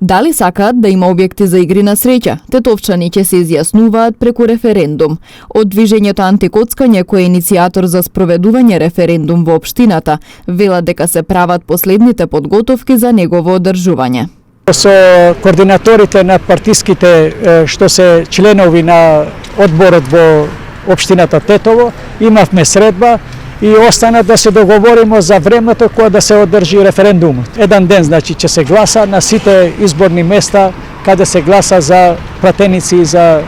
Дали сакаат да има објекти за игри на среќа, тетовчани ќе се изјаснуваат преку референдум. Од движењето Антикоцкање, кој е иницијатор за спроведување референдум во општината, велат дека се прават последните подготовки за негово одржување. Со координаторите на партиските што се членови на одборот во општината Тетово, имавме средба и остана да се договориме за времето кога да се одржи референдумот. Еден ден, значи, ќе се гласа на сите изборни места каде се гласа за пратеници за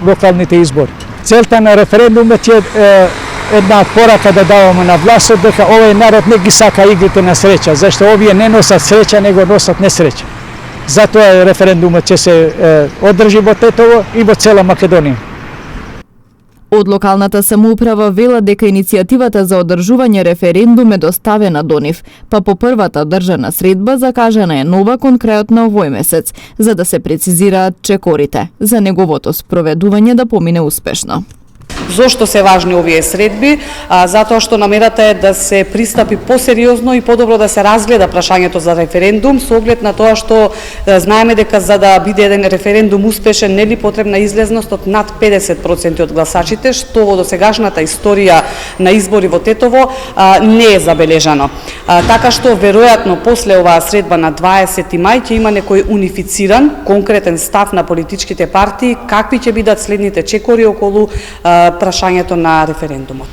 локалните избори. Целта на референдумот е една порака да даваме на властот дека овој народ не ги сака игрите на среќа, зашто овие не носат среќа, него носат несреќа. Затоа референдумот ќе се одржи во Тетово и во цела Македонија. Од локалната самоуправа вела дека иницијативата за одржување референдум е доставена до нив, па по првата држана средба закажана е нова кон крајот на овој месец, за да се прецизираат чекорите за неговото спроведување да помине успешно. Зошто се важни овие средби? Затоа што намерата е да се пристапи посериозно и подобро да се разгледа прашањето за референдум со оглед на тоа што знаеме дека за да биде еден референдум успешен нели потребна излезност од над 50% од гласачите, што во досегашната историја на избори во Тетово не е забележано. Така што веројатно после оваа средба на 20 мај ќе има некој унифициран, конкретен став на политичките партии какви ќе бидат следните чекори околу прашањето на референдумот.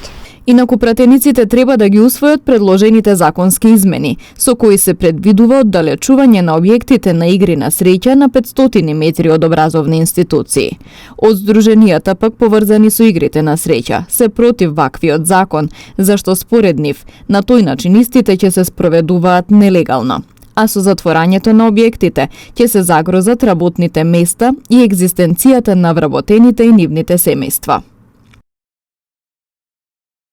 Инаку пратениците треба да ги усвојат предложените законски измени, со кои се предвидува оддалечување на објектите на игри на среќа на 500 метри од образовни институции. Од здруженијата пак поврзани со игрите на среќа се против ваквиот закон, зашто според нив на тој начин истите ќе се спроведуваат нелегално. А со затворањето на објектите ќе се загрозат работните места и екзистенцијата на вработените и нивните семејства.